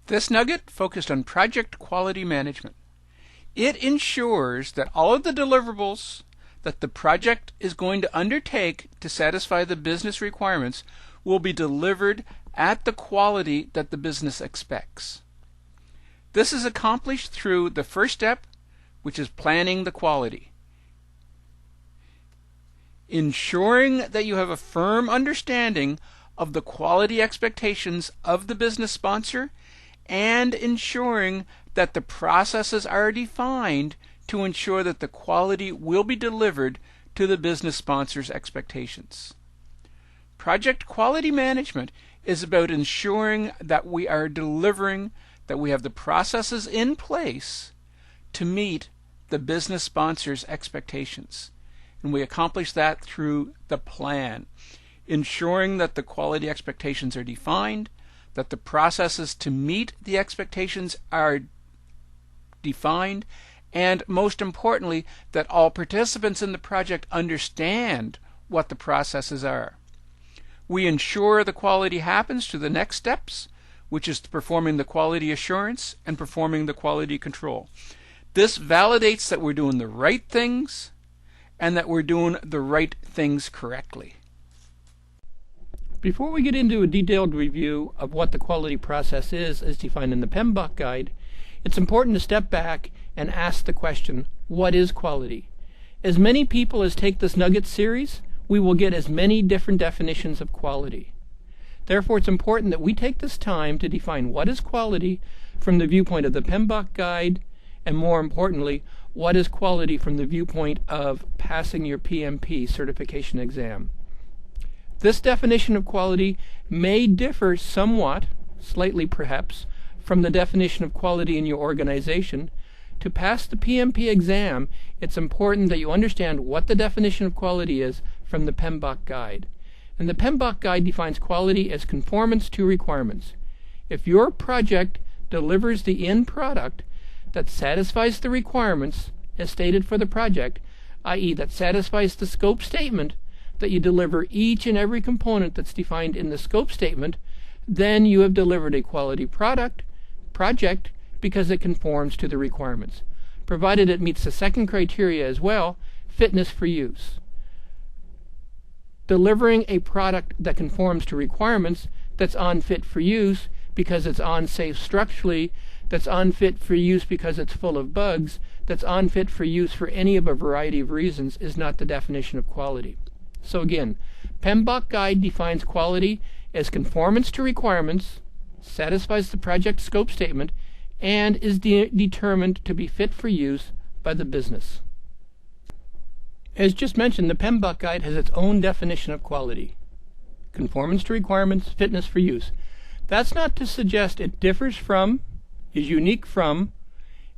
This nugget focused on project quality management. It ensures that all of the deliverables that the project is going to undertake to satisfy the business requirements will be delivered at the quality that the business expects. This is accomplished through the first step, which is planning the quality. Ensuring that you have a firm understanding of the quality expectations of the business sponsor, and ensuring that the processes are defined to ensure that the quality will be delivered to the business sponsor's expectations. Project quality management is about ensuring that we are delivering, that we have the processes in place to meet the business sponsor's expectations. And we accomplish that through the plan, ensuring that the quality expectations are defined, that the processes to meet the expectations are defined, and most importantly, that all participants in the project understand what the processes are. We ensure the quality happens to the next steps, which is performing the quality assurance and performing the quality control. This validates that we're doing the right things and that we're doing the right things correctly. Before we get into a detailed review of what the quality process is as defined in the PMBOK guide, it's important to step back and ask the question, what is quality? As many people as take this Nugget series, we will get as many different definitions of quality. Therefore, it's important that we take this time to define what is quality from the viewpoint of the PMBOK guide, and more importantly, what is quality from the viewpoint of passing your PMP certification exam. This definition of quality may differ somewhat, slightly perhaps, from the definition of quality in your organization. To pass the PMP exam, it's important that you understand what the definition of quality is from the PMBOK guide. And the PMBOK guide defines quality as conformance to requirements. If your project delivers the end product that satisfies the requirements as stated for the project, i.e. that satisfies the scope statement, that you deliver each and every component that's defined in the scope statement, then you have delivered a quality project because it conforms to the requirements, provided it meets the second criteria as well, fitness for use. Delivering a product that conforms to requirements that's unfit for use because it's unsafe structurally, that's unfit for use because it's full of bugs, that's unfit for use for any of a variety of reasons is not the definition of quality. So again, PMBOK guide defines quality as conformance to requirements, satisfies the project scope statement, and is determined to be fit for use by the business. As just mentioned, the PMBOK guide has its own definition of quality. Conformance to requirements, fitness for use. That's not to suggest it differs from, is unique from,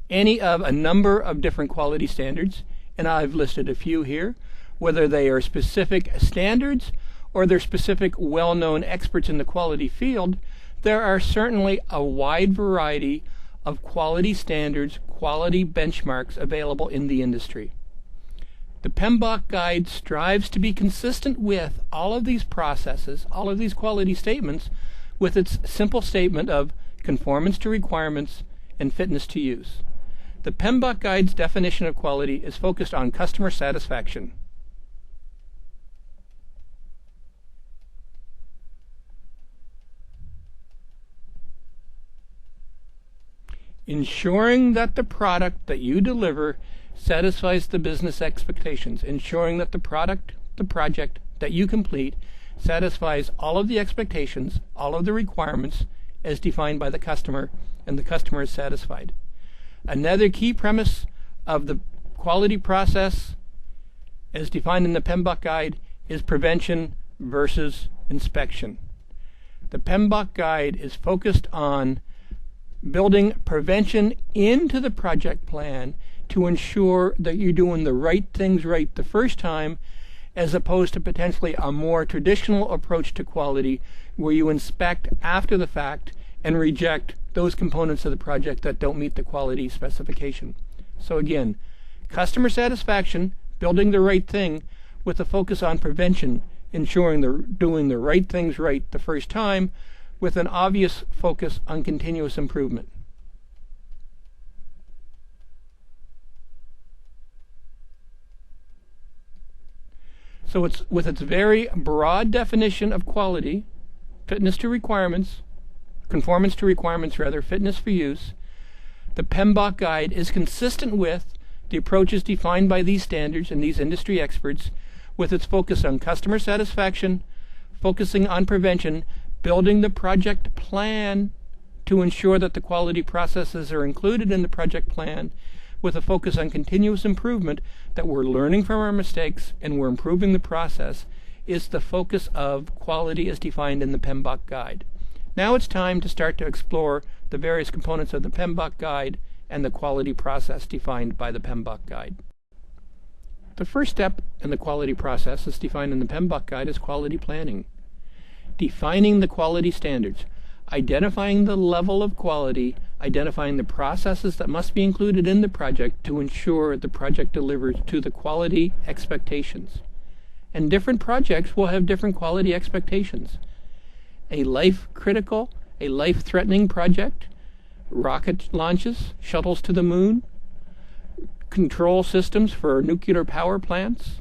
any of a number of different quality standards, and I've listed a few here, whether they are specific standards or they're specific well-known experts in the quality field. There are certainly a wide variety of quality standards, quality benchmarks available in the industry. The PMBOK guide strives to be consistent with all of these processes, all of these quality statements, with its simple statement of conformance to requirements and fitness to use. The PMBOK guide's definition of quality is focused on customer satisfaction. Ensuring that the product that you deliver satisfies the business expectations, ensuring that the product, the project that you complete satisfies all of the expectations, all of the requirements as defined by the customer, and the customer is satisfied. Another key premise of the quality process as defined in the PMBOK guide is prevention versus inspection. The PMBOK guide is focused on building prevention into the project plan to ensure that you're doing the right things right the first time, as opposed to potentially a more traditional approach to quality where you inspect after the fact and reject those components of the project that don't meet the quality specification. So again, customer satisfaction, building the right thing with a focus on prevention, ensuring they're doing the right things right the first time, with an obvious focus on continuous improvement. So it's with its very broad definition of quality, fitness to requirements, conformance to requirements rather, fitness for use, the PMBOK guide is consistent with the approaches defined by these standards and these industry experts, with its focus on customer satisfaction, focusing on prevention, building the project plan to ensure that the quality processes are included in the project plan, with a focus on continuous improvement, that we're learning from our mistakes and we're improving the process, is the focus of quality as defined in the PMBOK guide. Now it's time to start to explore the various components of the PMBOK guide and the quality process defined by the PMBOK guide. The first step in the quality process as defined in the PMBOK guide is quality planning. Defining the quality standards, identifying the level of quality, identifying the processes that must be included in the project to ensure the project delivers to the quality expectations. And different projects will have different quality expectations. A life-critical, a life-threatening project, rocket launches, shuttles to the moon, control systems for nuclear power plants.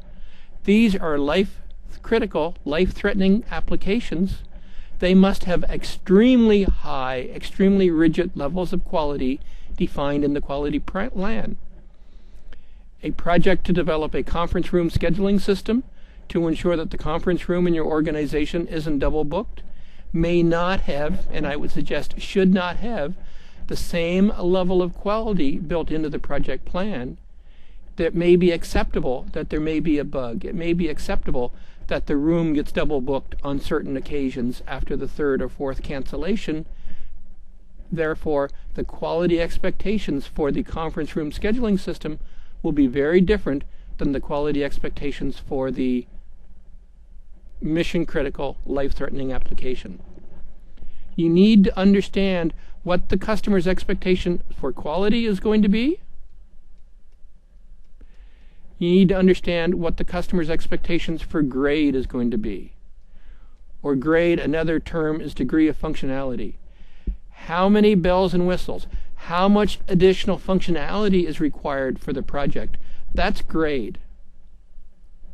These are life-critical, life-threatening applications. They must have extremely high, extremely rigid levels of quality defined in the quality plan. A project to develop a conference room scheduling system to ensure that the conference room in your organization isn't double booked may not have, and I would suggest should not have, the same level of quality built into the project plan. That may be acceptable that there may be a bug. It may be acceptable that the room gets double booked on certain occasions after the third or fourth cancellation. Therefore, the quality expectations for the conference room scheduling system will be very different than the quality expectations for the mission-critical, life-threatening application. You need to understand what the customer's expectation for quality is going to be. You need to understand what the customer's expectations for grade is going to be. Or grade, another term, is degree of functionality. How many bells and whistles? How much additional functionality is required for the project? That's grade.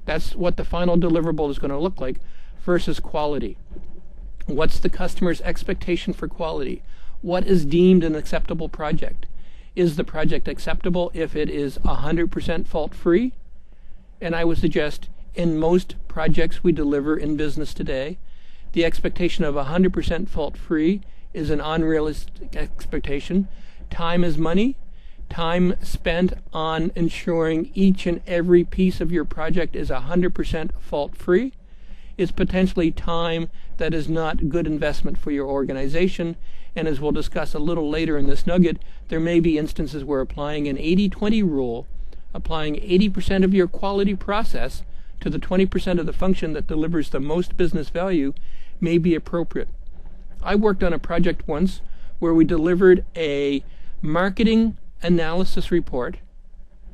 That's what the final deliverable is going to look like versus quality. What's the customer's expectation for quality? What is deemed an acceptable project? Is the project acceptable if it is 100% fault-free? And I would suggest in most projects we deliver in business today, the expectation of 100% fault-free is an unrealistic expectation. Time is money. Time spent on ensuring each and every piece of your project is 100% fault-free is potentially time that is not good investment for your organization. And as we'll discuss a little later in this nugget, there may be instances where applying an 80-20 rule, applying 80% of your quality process to the 20% of the function that delivers the most business value may be appropriate. I worked on a project once where we delivered a marketing analysis report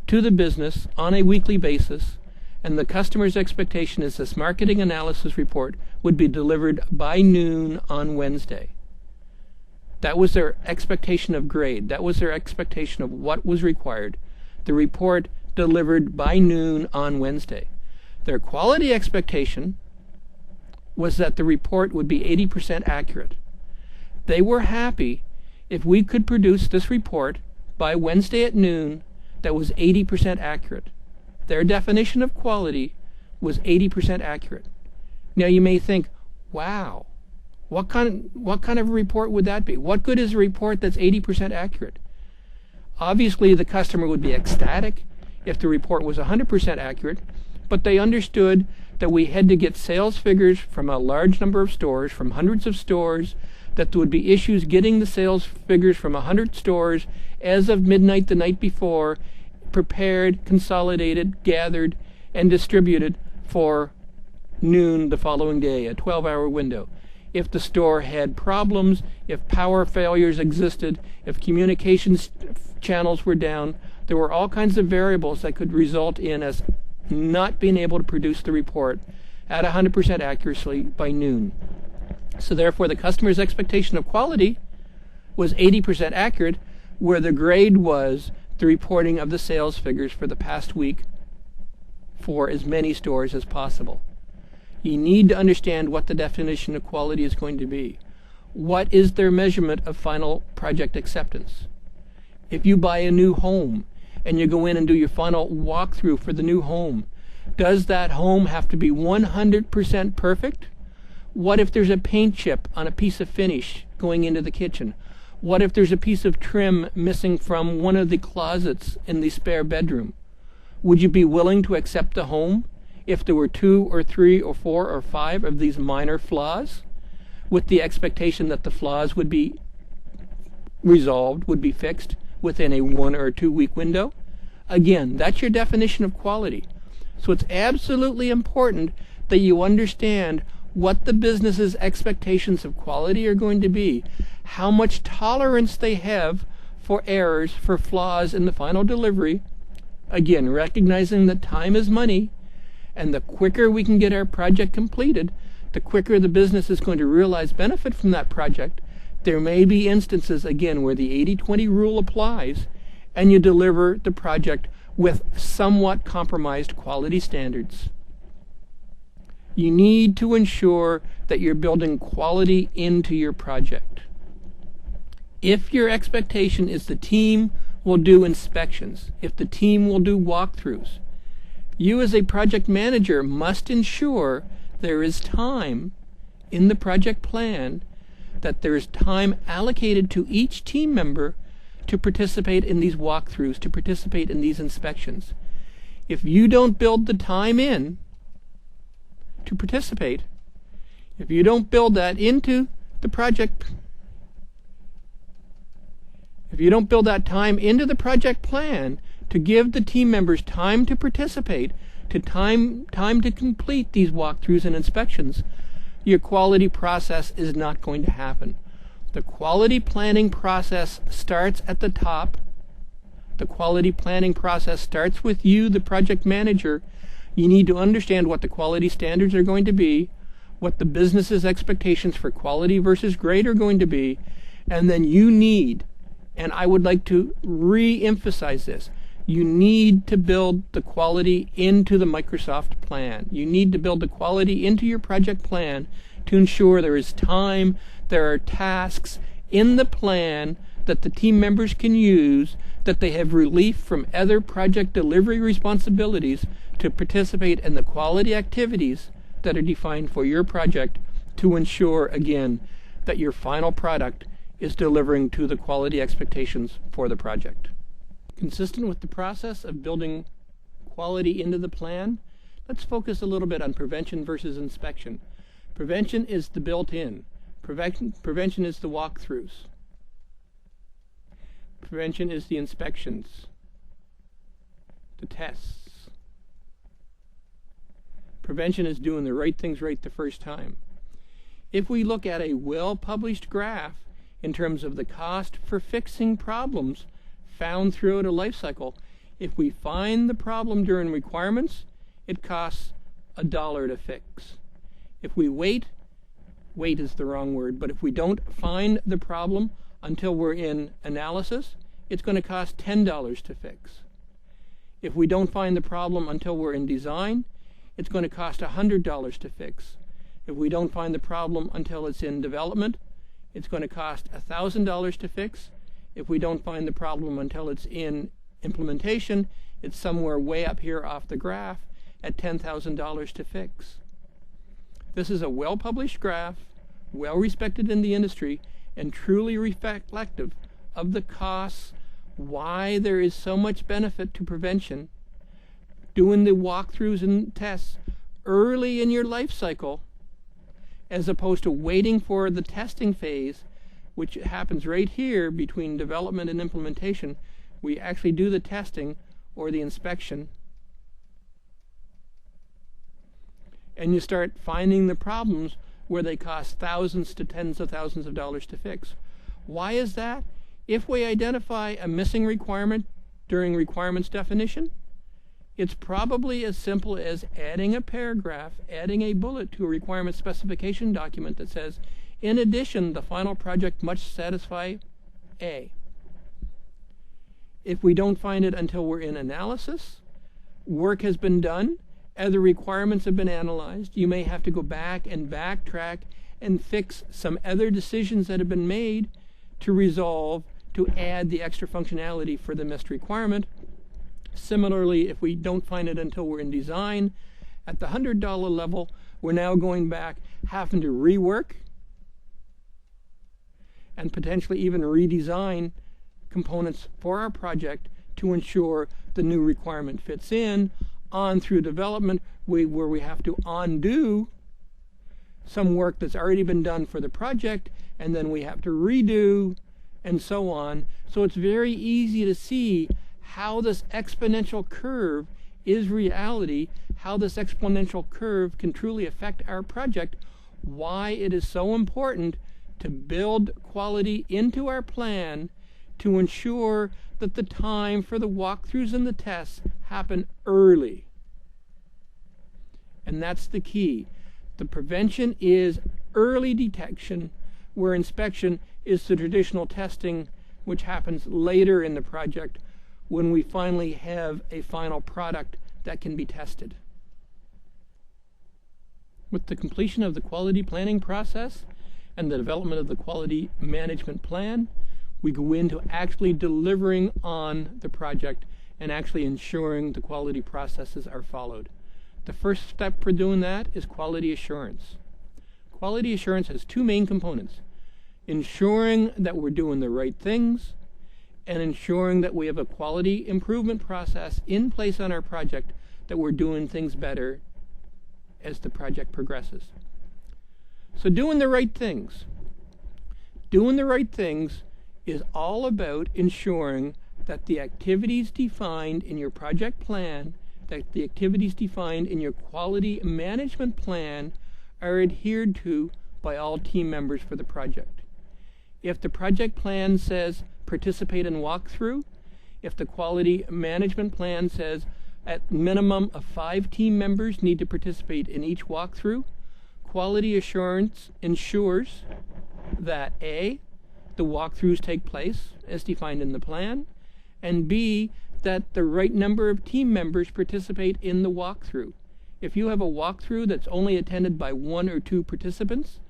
to the business on a weekly basis, and the customer's expectation is this marketing analysis report would be delivered by noon on Wednesday. That was their expectation of grade. That was their expectation of what was required. The report delivered by noon on Wednesday. Their quality expectation was that the report would be 80% accurate. They were happy if we could produce this report by Wednesday at noon that was 80% accurate. Their definition of quality was 80% accurate. Now you may think, wow, what kind of report would that be? What good is a report that's 80% accurate? Obviously, the customer would be ecstatic if the report was 100% accurate, but they understood that we had to get sales figures from a large number of stores, from hundreds of stores, that there would be issues getting the sales figures from 100 stores as of midnight the night before, prepared, consolidated, gathered, and distributed for noon the following day, a 12-hour window. If the store had problems, if power failures existed, if communications channels were down, there were all kinds of variables that could result in us not being able to produce the report at 100% accuracy by noon. So therefore, the customer's expectation of quality was 80% accurate, where the grade was the reporting of the sales figures for the past week for as many stores as possible. You need to understand what the definition of quality is going to be. What is their measurement of final project acceptance? If you buy a new home and you go in and do your final walkthrough for the new home, does that home have to be 100% perfect? What if there's a paint chip on a piece of finish going into the kitchen? What if there's a piece of trim missing from one of the closets in the spare bedroom? Would you be willing to accept the home if there were 2 or 3 or 4 or 5 of these minor flaws, with the expectation that the flaws would be resolved, would be fixed within a 1 or 2 week window? Again, that's your definition of quality. So it's absolutely important that you understand what the business's expectations of quality are going to be, how much tolerance they have for errors, for flaws in the final delivery. Again, recognizing that time is money, and the quicker we can get our project completed, the quicker the business is going to realize benefit from that project. There may be instances, again, where the 80-20 rule applies, and you deliver the project with somewhat compromised quality standards. You need to ensure that you're building quality into your project. If your expectation is the team will do inspections, if the team will do walkthroughs, you as a project manager must ensure there is time in the project plan, that there is time allocated to each team member to participate in these walkthroughs, to participate in these inspections. If you don't build the time in to participate, if you don't build that into the project, if you don't build that time into the project plan to give the team members time to participate, to time to complete these walkthroughs and inspections, your quality process is not going to happen. The quality planning process starts at the top. The quality planning process starts with you, the project manager. You need to understand what the quality standards are going to be, what the business's expectations for quality versus grade are going to be, and then you need, and I would like to re-emphasize this, you need to build the quality into the Microsoft plan. You need to build the quality into your project plan to ensure there is time, there are tasks in the plan that the team members can use, that they have relief from other project delivery responsibilities to participate in the quality activities that are defined for your project to ensure, again, that your final product is delivering to the quality expectations for the project. Consistent with the process of building quality into the plan, let's focus a little bit on prevention versus inspection. Prevention is the built-in. Prevention is the walkthroughs. Prevention is the inspections, the tests. Prevention is doing the right things right the first time. If we look at a well-published graph in terms of the cost for fixing problems found throughout a life cycle, if we find the problem during requirements, it costs $1 to fix. If we wait is the wrong word, but if we don't find the problem until we're in analysis, it's going to cost $10 to fix. If we don't find the problem until we're in design, it's going to cost $100 to fix. If we don't find the problem until it's in development, it's going to cost $1,000 to fix. If we don't find the problem until it's in implementation, it's somewhere way up here off the graph at $10,000 to fix. This is a well-published graph, well-respected in the industry, and truly reflective of the costs, why there is so much benefit to prevention, doing the walkthroughs and tests early in your life cycle, as opposed to waiting for the testing phase, which happens right here between development and implementation. We actually do the testing or the inspection, and you start finding the problems where they cost thousands to tens of thousands of dollars to fix. Why is that? If we identify a missing requirement during requirements definition, it's probably as simple as adding a paragraph, adding a bullet to a requirement specification document that says, In addition, the final project must satisfy A. If we don't find it until we're in analysis, work has been done, other requirements have been analyzed, you may have to go back and backtrack and fix some other decisions that have been made to resolve, to add the extra functionality for the missed requirement. Similarly, if we don't find it until we're in design, at the $100 level, we're now going back, having to rework and potentially even redesign components for our project to ensure the new requirement fits in, on through development, where we have to undo some work that's already been done for the project, and then we have to redo, and so on. So it's very easy to see how this exponential curve is reality, how this exponential curve can truly affect our project, why it is so important to build quality into our plan to ensure that the time for the walkthroughs and the tests happen early. And that's the key. The prevention is early detection, where inspection is the traditional testing, which happens later in the project when we finally have a final product that can be tested. With the completion of the quality planning process and the development of the quality management plan, we go into actually delivering on the project and actually ensuring the quality processes are followed. The first step for doing that is quality assurance. Quality assurance has two main components: ensuring that we're doing the right things and ensuring that we have a quality improvement process in place on our project, that we're doing things better as the project progresses. So doing the right things. Doing the right things is all about ensuring that the activities defined in your project plan, that the activities defined in your quality management plan are adhered to by all team members for the project. If the project plan says participate in walkthrough, if the quality management plan says at minimum of 5 team members need to participate in each walkthrough, quality assurance ensures that A, the walkthroughs take place as defined in the plan, and B, that the right number of team members participate in the walkthrough. If you have a walkthrough that's only attended by 1 or 2 participants,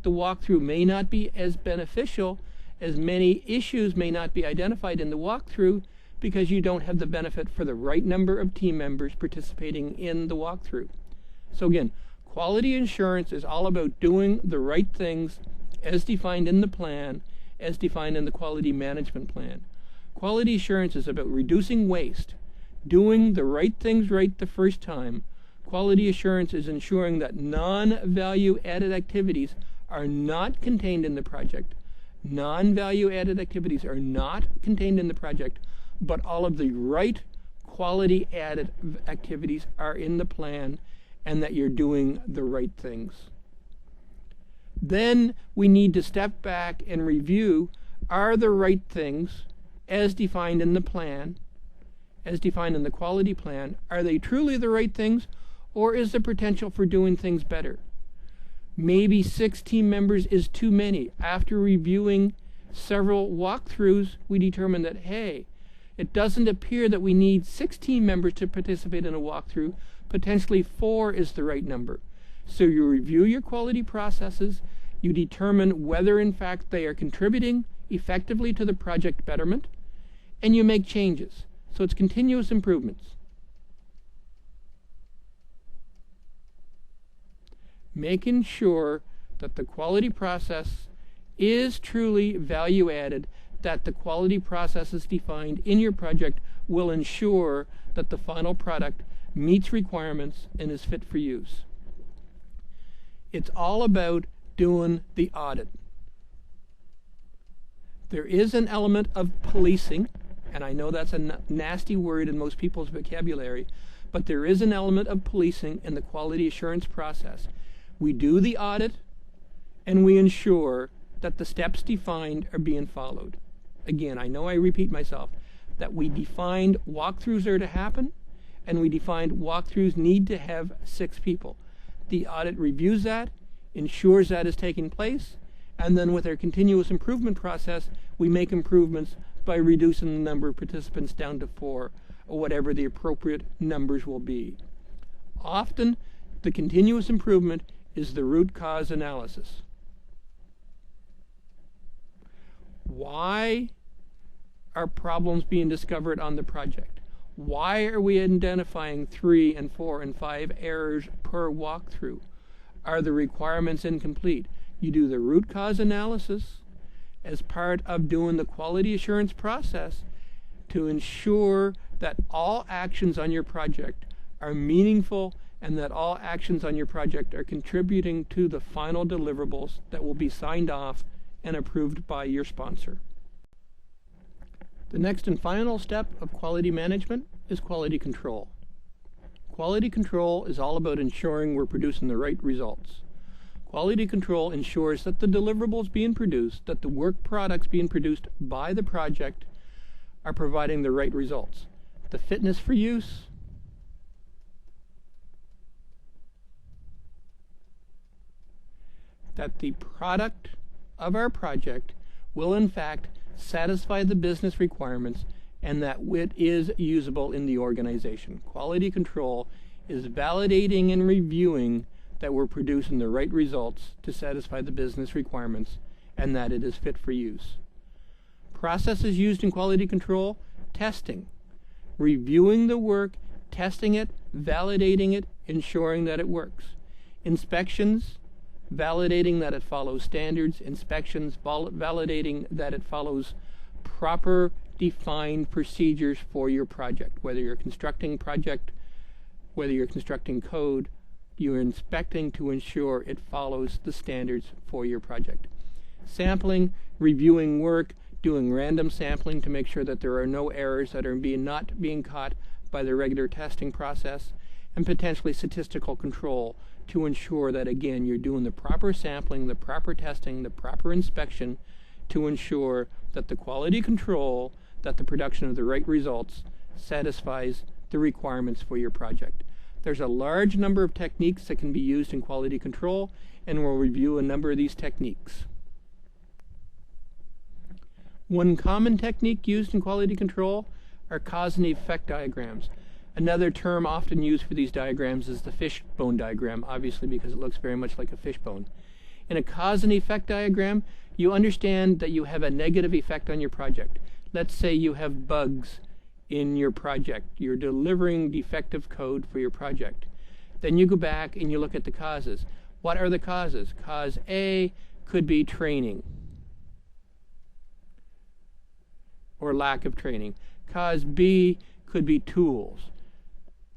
the walkthrough may not be as beneficial, as many issues may not be identified in the walkthrough because you don't have the benefit for the right number of team members participating in the walkthrough. So again, quality assurance is all about doing the right things as defined in the plan, as defined in the quality management plan. Quality assurance is about reducing waste, doing the right things right the first time. Quality assurance is ensuring that non-value added activities are not contained in the project. Non-value added activities are not contained in the project, but all of the right quality added activities are in the plan, and that you're doing the right things. Then we need to step back and review, are the right things as defined in the plan, as defined in the quality plan, are they truly the right things, or is there potential for doing things better? Maybe 6 team members is too many. After reviewing several walkthroughs, we determined that, hey, it doesn't appear that we need 6 team members to participate in a walkthrough. Potentially 4 is the right number. So you review your quality processes, you determine whether in fact they are contributing effectively to the project betterment, and you make changes. So it's continuous improvements. Making sure that the quality process is truly value added, that the quality processes defined in your project will ensure that the final product meets requirements and is fit for use. It's all about doing the audit. There is an element of policing, and I know that's a nasty word in most people's vocabulary, but there is an element of policing in the quality assurance process. We do the audit, and we ensure that the steps defined are being followed. Again, I know I repeat myself, that we defined walkthroughs are to happen, and we defined walkthroughs need to have 6 people. The audit reviews that, ensures that is taking place, And then with our continuous improvement process, we make improvements by reducing the number of participants down to 4, or whatever the appropriate numbers will be. Often, the continuous improvement is the root cause analysis. Why are problems being discovered on the project? Why are we identifying 3 and 4 and 5 errors per walkthrough? Are the requirements incomplete? You do the root cause analysis as part of doing the quality assurance process to ensure that all actions on your project are meaningful and that all actions on your project are contributing to the final deliverables that will be signed off and approved by your sponsor. The next and final step of quality management is quality control. Quality control is all about ensuring we're producing the right results. Quality control ensures that the deliverables being produced, that the work products being produced by the project are providing the right results. The fitness for use, that the product of our project will in fact satisfy the business requirements and that it is usable in the organization. Quality control is validating and reviewing that we're producing the right results to satisfy the business requirements and that it is fit for use. Processes used in quality control: testing, reviewing the work, testing it, validating it, ensuring that it works. Inspections, validating that it follows standards. Inspections, validating that it follows proper defined procedures for your project. Whether you're constructing code, you're inspecting to ensure it follows the standards for your project. Sampling, reviewing work, doing random sampling to make sure that there are no errors that are not being caught by the regular testing process, and potentially statistical control to ensure that, again, you're doing the proper sampling, the proper testing, the proper inspection to ensure that the quality control, that the production of the right results satisfies the requirements for your project. There's a large number of techniques that can be used in quality control, and we'll review a number of these techniques. One common technique used in quality control are cause and effect diagrams. Another term often used for these diagrams is the fishbone diagram, obviously because it looks very much like a fishbone. In a cause and effect diagram, you understand that you have a negative effect on your project. Let's say you have bugs in your project. You're delivering defective code for your project. Then you go back and you look at the causes. What are the causes? Cause A could be training or lack of training. Cause B could be tools,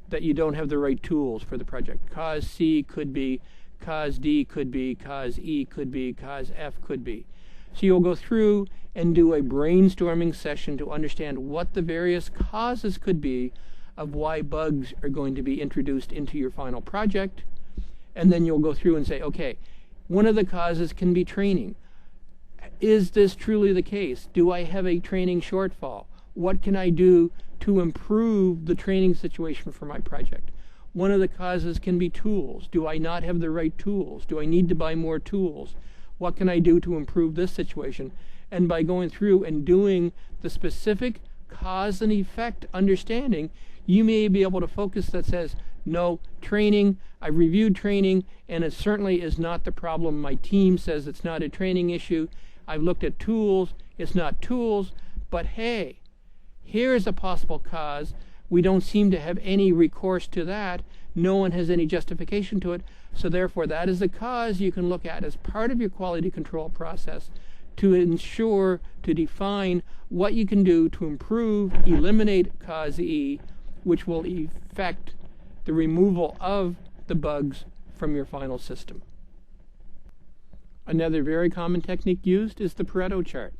that you don't have the right tools for the project. Cause C could be, cause D could be, cause E could be, cause F could be. So you'll go through and do a brainstorming session to understand what the various causes could be of why bugs are going to be introduced into your final project. And then you'll go through and say, okay, one of the causes can be training. Is this truly the case? Do I have a training shortfall? What can I do to improve the training situation for my project? One of the causes can be tools. Do I not have the right tools? Do I need to buy more tools? What can I do to improve this situation? And by going through and doing the specific cause and effect understanding, you may be able to focus that says, no, training, I've reviewed training, and it certainly is not the problem. My team says it's not a training issue. I've looked at tools, it's not tools, but hey, here is a possible cause. We don't seem to have any recourse to that. No one has any justification to it. So therefore, that is the cause you can look at as part of your quality control process to ensure, to define what you can do to improve, eliminate cause E, which will effect the removal of the bugs from your final system. Another very common technique used is the Pareto chart.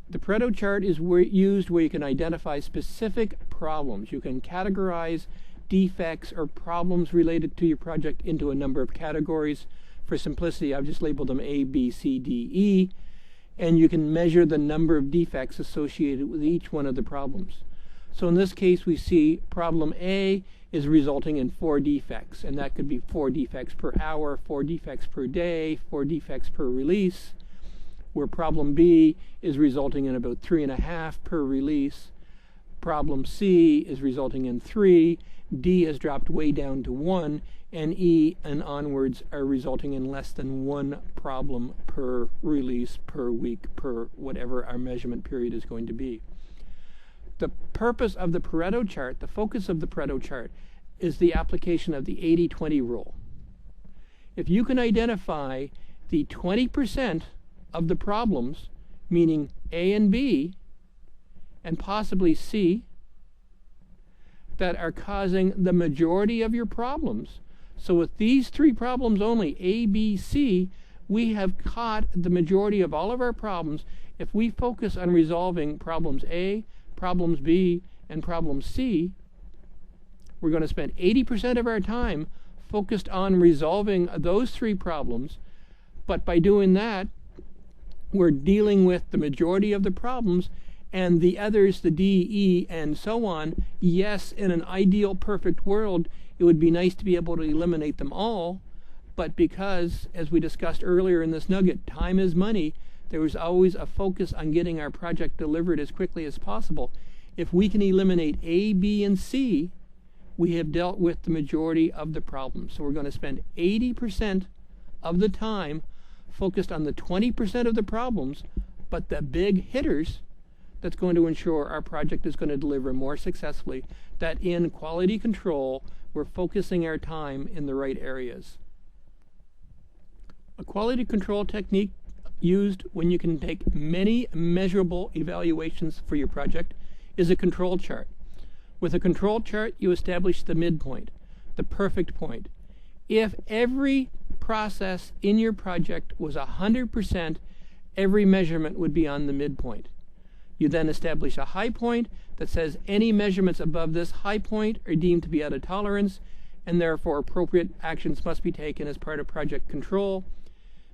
The Pareto chart is used where you can identify specific problems. You can categorize defects or problems related to your project into a number of categories. For simplicity, I've just labeled them A, B, C, D, E, and you can measure the number of defects associated with each one of the problems. So in this case, we see problem A is resulting in 4 defects, and that could be 4 defects per hour, 4 defects per day, 4 defects per release, where problem B is resulting in about 3.5 per release. Problem C is resulting in 3, D has dropped way down to 1, and E and onwards are resulting in less than 1 problem per release, per week, per whatever our measurement period is going to be. The purpose of the Pareto chart, the focus of the Pareto chart, is the application of the 80-20 rule. If you can identify the 20% of the problems, meaning A and B, and possibly C, that are causing the majority of your problems. So with these 3 problems only, A, B, C, we have caught the majority of all of our problems. If we focus on resolving problems A, problems B, and problem C, we're going to spend 80% of our time focused on resolving those 3 problems. But by doing that, we're dealing with the majority of the problems, and the others, the D, E, and so on. Yes, in an ideal perfect world, it would be nice to be able to eliminate them all, but because, as we discussed earlier in this nugget, time is money, there is always a focus on getting our project delivered as quickly as possible. If we can eliminate A, B, and C, we have dealt with the majority of the problems. So we're going to spend 80% of the time focused on the 20% of the problems, but the big hitters, that's going to ensure our project is going to deliver more successfully, that in quality control, we're focusing our time in the right areas. A quality control technique used when you can take many measurable evaluations for your project is a control chart. With a control chart, you establish the midpoint, the perfect point. If every process in your project was 100%, every measurement would be on the midpoint. You then establish a high point that says any measurements above this high point are deemed to be out of tolerance, and therefore appropriate actions must be taken as part of project control.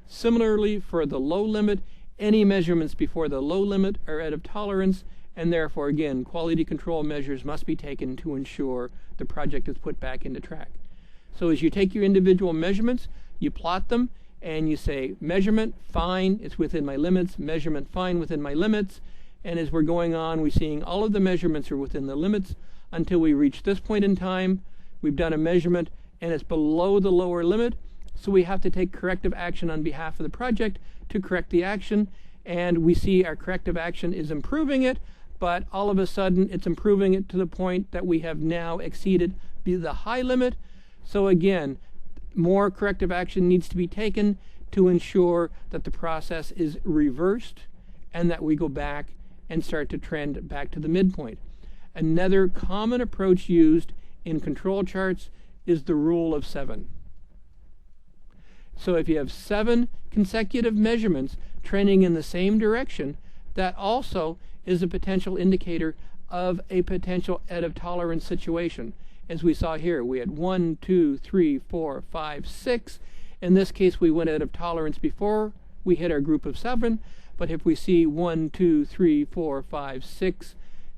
Similarly, for the low limit, any measurements before the low limit are out of tolerance, and therefore, again, quality control measures must be taken to ensure the project is put back into track. So as you take your individual measurements, you plot them, and you say, measurement, fine, it's within my limits, measurement, fine, within my limits. And as we're going on, we're seeing all of the measurements are within the limits until we reach this point in time. We've done a measurement, and it's below the lower limit, so we have to take corrective action on behalf of the project to correct the action, and we see our corrective action is improving it, but all of a sudden it's improving it to the point that we have now exceeded the high limit. So again, more corrective action needs to be taken to ensure that the process is reversed and that we go back and start to trend back to the midpoint. Another common approach used in control charts is the rule of 7. So if you have 7 consecutive measurements trending in the same direction, that also is a potential indicator of a potential out of tolerance situation. As we saw here, we had 1, 2, 3, 4, 5, 6. In this case, we went out of tolerance before we hit our group of 7. But if we see 1, 2, 3, 4, 5, 6,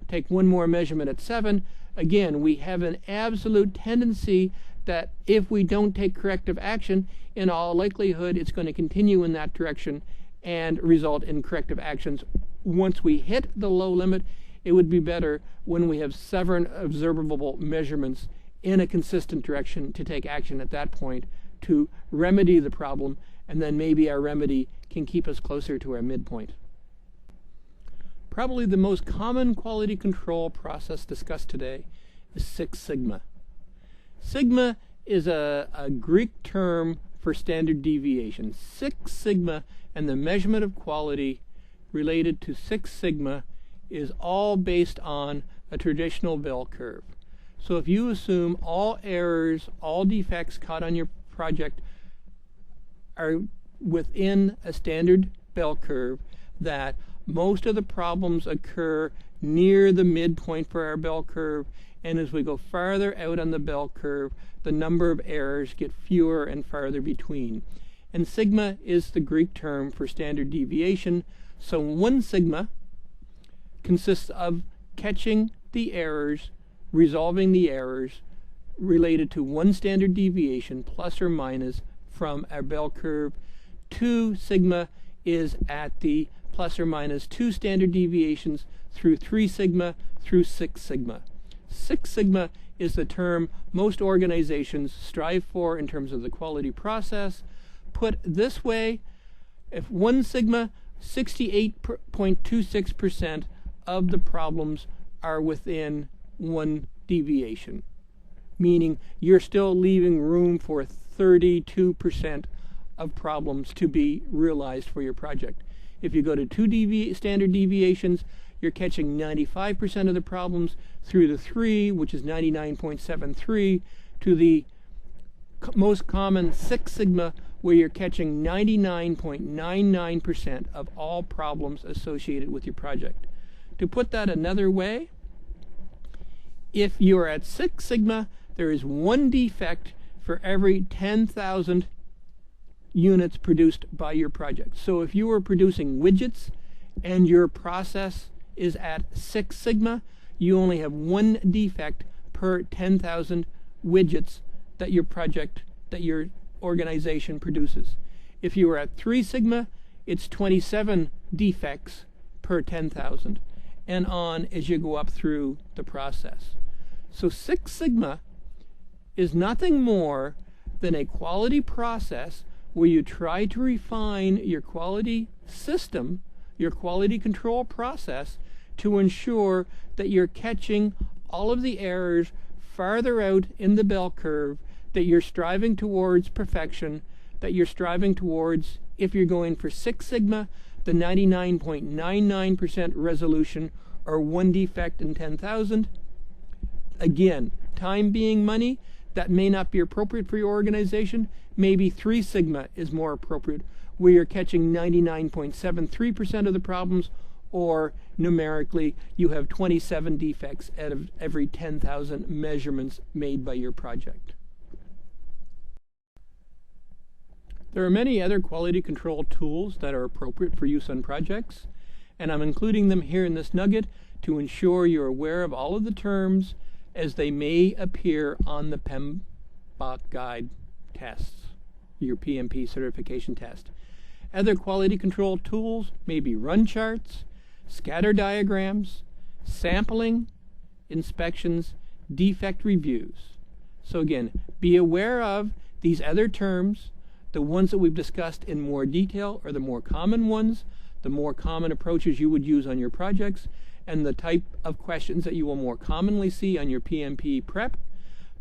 take one more measurement at 7, again, we have an absolute tendency that if we don't take corrective action, in all likelihood, it's going to continue in that direction and result in corrective actions. Once we hit the low limit, it would be better when we have 7 observable measurements in a consistent direction to take action at that point to remedy the problem, and then maybe our remedy can keep us closer to our midpoint. Probably the most common quality control process discussed today is Six Sigma. Sigma is a Greek term for standard deviation. Six Sigma and the measurement of quality related to Six Sigma is all based on a traditional bell curve. So if you assume all errors, all defects caught on your project are within a standard bell curve, that most of the problems occur near the midpoint for our bell curve, and as we go farther out on the bell curve, the number of errors get fewer and farther between. And sigma is the Greek term for standard deviation, so 1 sigma consists of catching the errors, resolving the errors related to 1 standard deviation plus or minus from our bell curve. 2 sigma is at the plus or minus 2 standard deviations through 3 sigma through 6 sigma. 6 sigma is the term most organizations strive for in terms of the quality process. Put this way, if 1 sigma, 68.26% of the problems are within 1 deviation, meaning you're still leaving room for 32% of problems to be realized for your project. If you go to 2 standard deviations, you're catching 95% of the problems through the 3, which is 99.73, to the most common 6 sigma, where you're catching 99.99% of all problems associated with your project. To put that another way, if you're at 6 sigma, there is 1 defect for every 10,000 units produced by your project. So if you were producing widgets and your process is at 6 sigma, you only have 1 defect per 10,000 widgets that your project, that your organization produces. If you are at 3 sigma, it's 27 defects per 10,000, and on as you go up through the process. So 6 sigma is nothing more than a quality process where you try to refine your quality system, your quality control process, to ensure that you're catching all of the errors farther out in the bell curve, that you're striving towards perfection, that you're striving towards, if you're going for 6 sigma, the 99.99% resolution, or 1 defect in 10,000. Again, time being money, that may not be appropriate for your organization. Maybe 3 sigma is more appropriate, where you're catching 99.73% of the problems, or numerically you have 27 defects out of every 10,000 measurements made by your project. There are many other quality control tools that are appropriate for use on projects, and I'm including them here in this nugget to ensure you're aware of all of the terms as they may appear on the PMBOK guide tests, your PMP certification test. Other quality control tools may be run charts, scatter diagrams, sampling, inspections, defect reviews. So again, be aware of these other terms. The ones that we've discussed in more detail are the more common ones, the more common approaches you would use on your projects, and the type of questions that you will more commonly see on your PMP prep.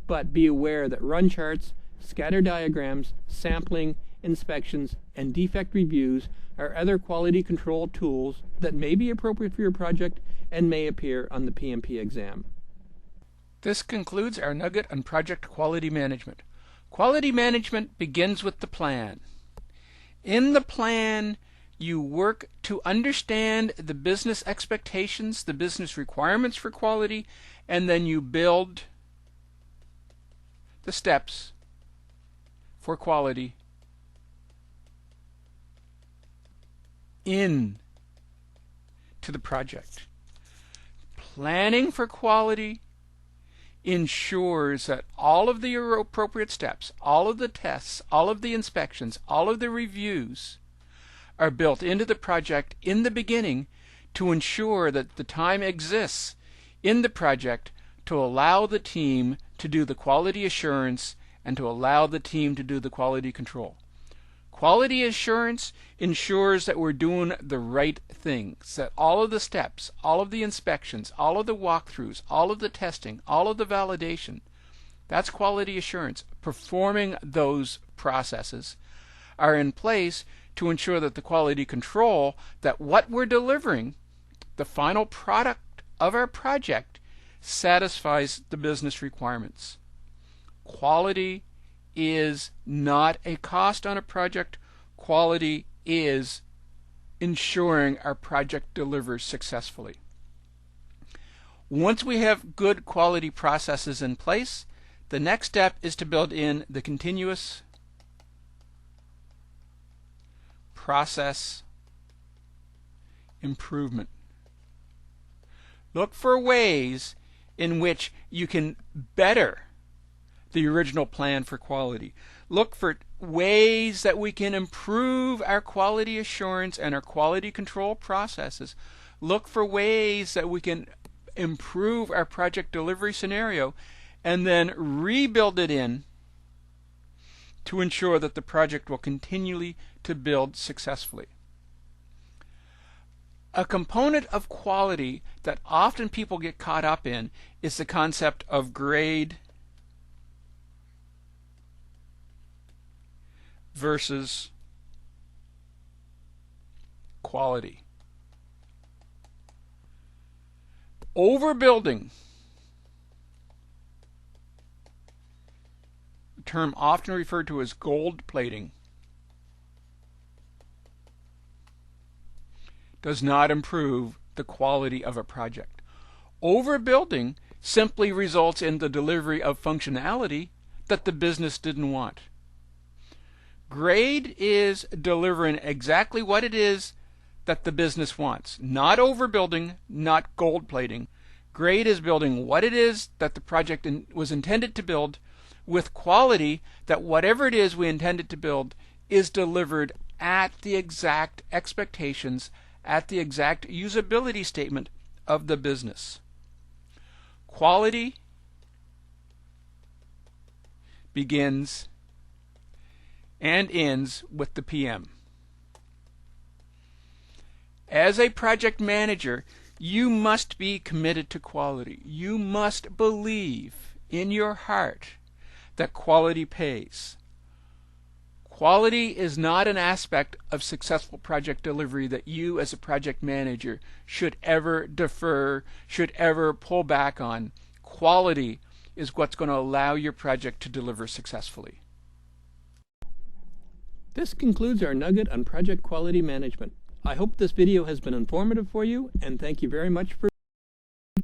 But be aware that run charts, scatter diagrams, sampling, inspections, and defect reviews are other quality control tools that may be appropriate for your project and may appear on the PMP exam. This concludes our nugget on project quality management. Quality management begins with the plan. In the plan, you work to understand the business expectations, the business requirements for quality, and then you build the steps for quality in to the project. Planning for quality ensures that all of the appropriate steps, all of the tests, all of the inspections, all of the reviews are built into the project in the beginning to ensure that the time exists in the project to allow the team to do the quality assurance and to allow the team to do the quality control. Quality assurance ensures that we're doing the right things, that all of the steps, all of the inspections, all of the walkthroughs, all of the testing, all of the validation, that's quality assurance. Performing those processes are in place to ensure that the quality control, that what we're delivering, the final product of our project, satisfies the business requirements. Quality is not a cost on a project. Quality is ensuring our project delivers successfully. Once we have good quality processes in place, the next step is to build in the continuous process improvement. Look for ways in which you can better the original plan for quality. Look for ways that we can improve our quality assurance and our quality control processes. Look for ways that we can improve our project delivery scenario and then rebuild it in to ensure that the project will continually to build successfully. A component of quality that often people get caught up in is the concept of grade versus quality. Overbuilding, a term often referred to as gold plating, does not improve the quality of a project. Overbuilding simply results in the delivery of functionality that the business didn't want. Grade is delivering exactly what it is that the business wants. Not overbuilding, not gold plating. Grade is building what it is that the project was intended to build with quality that whatever it is we intended to build is delivered at the exact expectations, at the exact usability statement of the business. Quality begins and ends with the PM. As a project manager, you must be committed to quality. You must believe in your heart that quality pays. Quality is not an aspect of successful project delivery that you as a project manager should ever defer, should ever pull back on. Quality is what's going to allow your project to deliver successfully. This concludes our nugget on project quality management. I hope this video has been informative for you, and thank you very much for